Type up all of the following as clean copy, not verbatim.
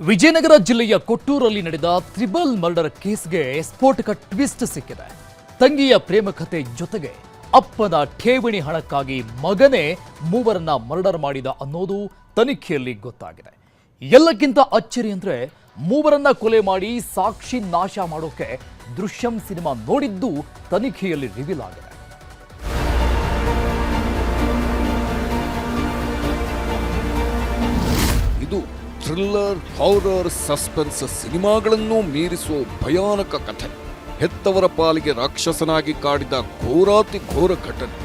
ವಿಜಯನಗರ ಜಿಲ್ಲೆಯ ಕೊಟ್ಟೂರಲ್ಲಿ ನಡೆದ triple murder ಕೇಸ್ಗೆ ಸ್ಫೋಟಕ ಟ್ವಿಸ್ಟ್ ಸಿಕ್ಕಿದೆ. ತಂಗಿಯ ಪ್ರೇಮ ಕಥೆ ಜೊತೆಗೆ ಅಪ್ಪನ ಠೇವಣಿ ಹಣಕ್ಕಾಗಿ ಮಗನೇ ಮೂವರನ್ನ ಮರ್ಡರ್ ಮಾಡಿದ ಅನ್ನೋದು ತನಿಖೆಯಲ್ಲಿ ಗೊತ್ತಾಗಿದೆ. ಎಲ್ಲಕ್ಕಿಂತ ಅಚ್ಚರಿ ಅಂದ್ರೆ ಮೂವರನ್ನ ಕೊಲೆ ಮಾಡಿ ಸಾಕ್ಷಿ ನಾಶ ಮಾಡೋಕೆ ದೃಶ್ಯಂ ಸಿನಿಮಾ ನೋಡಿದ್ದು ತನಿಖೆಯಲ್ಲಿ ರಿವೀಲ್ ಆಗಿದೆ. ಇದು ಥ್ರಿಲ್ಲರ್, ಹಾರರ್, ಸಸ್ಪೆನ್ಸ್ ಸಿನಿಮಾಗಳನ್ನು ಮೀರಿಸುವ ಭಯಾನಕ ಕಥೆ. ಹೆತ್ತವರ ಪಾಲಿಗೆ ರಾಕ್ಷಸನಾಗಿ ಕಾಡಿದ ಘೋರಾತಿ ಘೋರ ಘಟನೆ.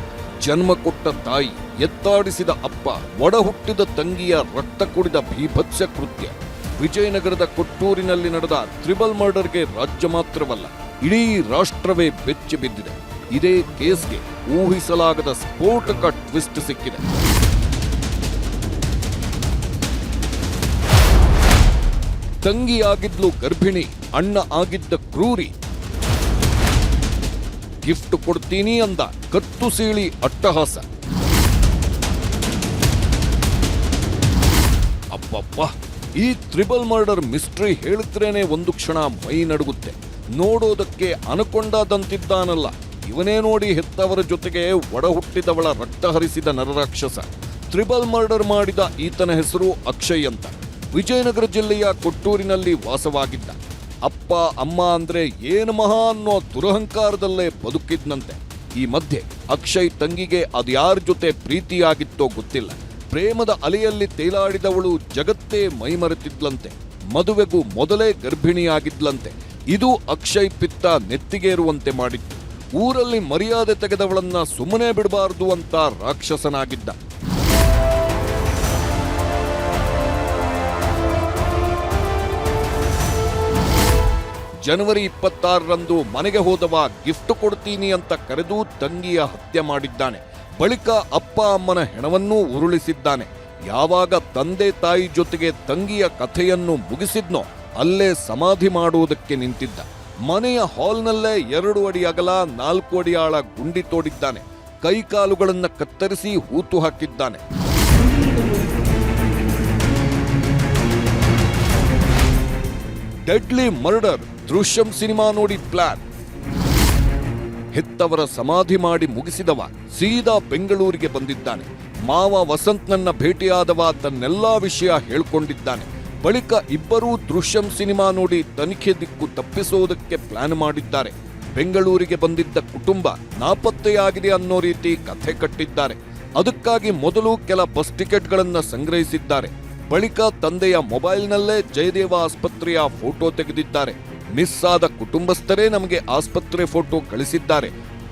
ಜನ್ಮ ಕೊಟ್ಟ ತಾಯಿ, ಎತ್ತಾಡಿಸಿದ ಅಪ್ಪ, ಒಡ ಹುಟ್ಟಿದ ತಂಗಿಯ ರಕ್ತ ಕುಡಿದ ಭೀಭತ್ಸ ಕೃತ್ಯ. ವಿಜಯನಗರದ ಕೊಟ್ಟೂರಿನಲ್ಲಿ ನಡೆದ ತ್ರಿಬಲ್ ಮರ್ಡರ್ಗೆ ರಾಜ್ಯ ಮಾತ್ರವಲ್ಲ, ಇಡೀ ರಾಷ್ಟ್ರವೇ ಬೆಚ್ಚಿ ಬಿದ್ದಿದೆ. ಇದೇ ಕೇಸ್ಗೆ ಊಹಿಸಲಾಗದ ಸ್ಫೋಟಕ ಟ್ವಿಸ್ಟ್ ಸಿಕ್ಕಿದೆ. ತಂಗಿಯಾಗಿದ್ಲು ಗರ್ಭಿಣಿ, ಅಣ್ಣ ಆಗಿದ್ದ ಕ್ರೂರಿ. ಗಿಫ್ಟ್ ಕೊಡ್ತೀನಿ ಅಂದ, ಕತ್ತು ಸೀಳಿ ಅಟ್ಟಹಾಸ. ಅಪ್ಪಪ್ಪ, ಈ ತ್ರಿಬಲ್ ಮರ್ಡರ್ ಮಿಸ್ಟ್ರಿ ಹೇಳಿದ್ರೇನೆ ಒಂದು ಕ್ಷಣ ಮೈ ನಡುಗುತ್ತೆ. ನೋಡೋದಕ್ಕೆ ಅನಕೊಂಡದಂತಿದ್ದಾನಲ್ಲ, ಇವನೇ ನೋಡಿ ಹೆತ್ತವರ ಜೊತೆಗೆ ಒಡ ಹುಟ್ಟಿದವಳ ರಕ್ತ ಹರಿಸಿದ ನರರಾಕ್ಷಸ. ತ್ರಿಬಲ್ ಮರ್ಡರ್ ಮಾಡಿದ ಈತನ ಹೆಸರು ಅಕ್ಷಯ್ ಅಂತ. ವಿಜಯನಗರ ಜಿಲ್ಲೆಯ ಕೊಟ್ಟೂರಿನಲ್ಲಿ ವಾಸವಾಗಿದ್ದ. ಅಪ್ಪ ಅಮ್ಮ ಅಂದ್ರೆ ಏನು ಮಹಾ ಅನ್ನೋ ದುರಹಂಕಾರದಲ್ಲೇ ಬದುಕಿದ್ನಂತೆ. ಈ ಮಧ್ಯೆ ಅಕ್ಷಯ್ ತಂಗಿಗೆ ಅದ್ಯಾರ ಜೊತೆ ಪ್ರೀತಿಯಾಗಿತ್ತೋ ಗೊತ್ತಿಲ್ಲ. ಪ್ರೇಮದ ಅಲೆಯಲ್ಲಿ ತೇಲಾಡಿದವಳು ಜಗತ್ತೇ ಮೈಮರೆತಿದ್ಲಂತೆ. ಮದುವೆಗೂ ಮೊದಲೇ ಗರ್ಭಿಣಿಯಾಗಿದ್ಲಂತೆ. ಇದು ಅಕ್ಷಯ್ ಪಿತ್ತ ನೆತ್ತಿಗೇರುವಂತೆ ಮಾಡಿತ್ತು. ಊರಲ್ಲಿ ಮರ್ಯಾದೆ ತೆಗೆದವಳನ್ನ ಸುಮ್ಮನೆ ಬಿಡಬಾರದು ಅಂತ ರಾಕ್ಷಸನಾಗಿದ್ದ. ಜನವರಿ 26ರಂದು ಮನೆಗೆ ಹೋದವ ಗಿಫ್ಟ್ ಕೊಡ್ತೀನಿ ಅಂತ ಕರೆದು ತಂಗಿಯ ಹತ್ಯೆ ಮಾಡಿದ್ದಾನೆ. ಬಳಿಕ ಅಪ್ಪ ಅಮ್ಮನ ಹೆಣವನ್ನೂ ಉರುಳಿಸಿದ್ದಾನೆ. ಯಾವಾಗ ತಂದೆ ತಾಯಿ ಜೊತೆಗೆ ತಂಗಿಯ ಕಥೆಯನ್ನು ಮುಗಿಸಿದ್ನೋ ಅಲ್ಲೇ ಸಮಾಧಿ ಮಾಡುವುದಕ್ಕೆ ನಿಂತಿದ್ದ. ಮನೆಯ ಹಾಲ್ನಲ್ಲೇ 2 ಅಡಿ ಅಗಲ 4 ಅಡಿ ಆಳ ಗುಂಡಿ ತೋಡಿದ್ದಾನೆ. ಕೈಕಾಲುಗಳನ್ನು ಕತ್ತರಿಸಿ ಹೂತು ಹಾಕಿದ್ದಾನೆ. ಡೆಡ್ಲಿ ಮರ್ಡರ್ ದೃಶ್ಯಂ ಸಿನಿಮಾ ನೋಡಿ ಪ್ಲಾನ್. ಹೆತ್ತವರ ಸಮಾಧಿ ಮಾಡಿ ಮುಗಿಸಿದವ ಸೀದಾ ಬೆಂಗಳೂರಿಗೆ ಬಂದಿದ್ದಾನೆ. ಮಾವ ವಸಂತ್ನನ್ನ ಭೇಟಿಯಾದವ ತನ್ನೆಲ್ಲಾ ವಿಷಯ ಹೇಳ್ಕೊಂಡಿದ್ದಾನೆ. ಬಳಿಕ ಇಬ್ಬರೂ ದೃಶ್ಯಂ ಸಿನಿಮಾ ನೋಡಿ ತನಿಖೆ ದಿಕ್ಕು ತಪ್ಪಿಸೋದಕ್ಕೆ ಪ್ಲಾನ್ ಮಾಡಿದ್ದಾರೆ. ಬೆಂಗಳೂರಿಗೆ ಬಂದಿದ್ದ ಕುಟುಂಬ ನಾಪತ್ತೆಯಾಗಿದೆ ಅನ್ನೋ ರೀತಿ ಕಥೆ ಕಟ್ಟಿದ್ದಾರೆ. ಅದಕ್ಕಾಗಿ ಮೊದಲು ಕೆಲ ಬಸ್ ಟಿಕೆಟ್ಗಳನ್ನ ಸಂಗ್ರಹಿಸಿದ್ದಾರೆ. ಬಳಿಕ ತಂದೆಯ ಮೊಬೈಲ್ನಲ್ಲೇ ಜಯದೇವ ಆಸ್ಪತ್ರೆಯ ಫೋಟೋ ತೆಗೆದಿದ್ದಾರೆ. ಮಿಸ್ ಆದ ಕುಟುಂಬಸ್ಥರೇ ನಮಗೆ ಆಸ್ಪತ್ರೆ ಫೋಟೋ ಕಳಿಸಿದ್ದಾರೆ,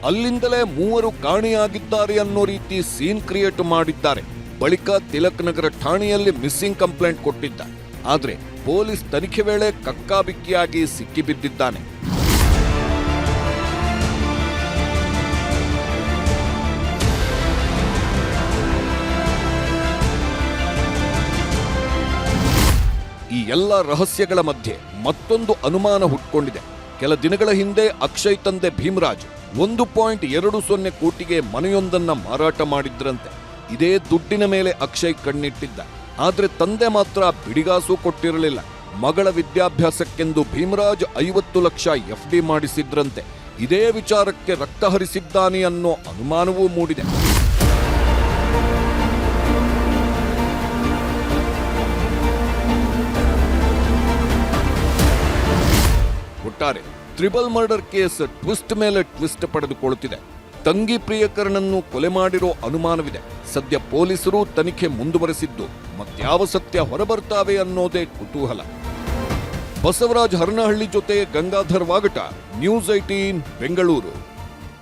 ಅಲ್ಲಿಂದಲೇ ಮೂವರು ಕಾಣೆಯಾಗಿದ್ದಾರೆ ಅನ್ನೋ ರೀತಿ ಸೀನ್ ಕ್ರಿಯೇಟ್ ಮಾಡಿದ್ದಾರೆ. ಬಳಿಕ ತಿಲಕ್ ನಗರ ಠಾಣೆಯಲ್ಲಿ ಮಿಸ್ಸಿಂಗ್ ಕಂಪ್ಲೇಂಟ್ ಕೊಟ್ಟಿದ್ದ. ಆದ್ರೆ ಪೊಲೀಸ್ ತನಿಖೆ ವೇಳೆ ಕಕ್ಕಾಬಿಕ್ಕಿಯಾಗಿ ಸಿಕ್ಕಿಬಿದ್ದಿದ್ದಾನೆ. ಈ ಎಲ್ಲ ರಹಸ್ಯಗಳ ಮಧ್ಯೆ ಮತ್ತೊಂದು ಅನುಮಾನ ಹುಟ್ಕೊಂಡಿದೆ. ಕೆಲ ದಿನಗಳ ಹಿಂದೆ ಅಕ್ಷಯ್ ತಂದೆ ಭೀಮರಾಜ್ 1.20 ಕೋಟಿಗೆ ಮನೆಯೊಂದನ್ನ ಮಾರಾಟ ಮಾಡಿದ್ರಂತೆ. ಇದೇ ದುಡ್ಡಿನ ಮೇಲೆ ಅಕ್ಷಯ್ ಕಣ್ಣಿಟ್ಟಿದ್ದ. ಆದ್ರೆ ತಂದೆ ಮಾತ್ರ ಬಿಡಿಗಾಸು ಕೊಟ್ಟಿರಲಿಲ್ಲ. ಮಗಳ ವಿದ್ಯಾಭ್ಯಾಸಕ್ಕೆಂದು ಭೀಮರಾಜ್ 50 ಲಕ್ಷ FD ಮಾಡಿಸಿದ್ರಂತೆ. ಇದೇ ವಿಚಾರಕ್ಕೆ ರಕ್ತ ಹರಿಸಿದ್ದಾನೆ ಅನ್ನೋ ಅನುಮಾನವೂ ಮೂಡಿದೆ. ಒಟ್ಟಾರೆ ತ್ರಿಬಲ್ ಮರ್ಡರ್ ಕೇಸ್ ಟ್ವಿಸ್ಟ್ ಮೇಲೆ ಟ್ವಿಸ್ಟ್ ಪಡೆದುಕೊಳ್ಳುತ್ತಿದೆ. ತಂಗಿ ಪ್ರಿಯಕರನನ್ನು ಕೊಲೆ ಮಾಡಿರೋ ಅನುಮಾನವಿದೆ. ಸದ್ಯ ಪೊಲೀಸರು ತನಿಖೆ ಮುಂದುವರೆಸಿದ್ದು ಮತ್ಯಾವ ಸತ್ಯ ಹೊರಬರ್ತಾವೆ ಅನ್ನೋದೇ ಕುತೂಹಲ. ಬಸವರಾಜ್ ಹರನಹಳ್ಳಿ ಜೊತೆ ಗಂಗಾಧರ್ ವಾಗಟ, ನ್ಯೂಸ್ 18 ಬೆಂಗಳೂರು.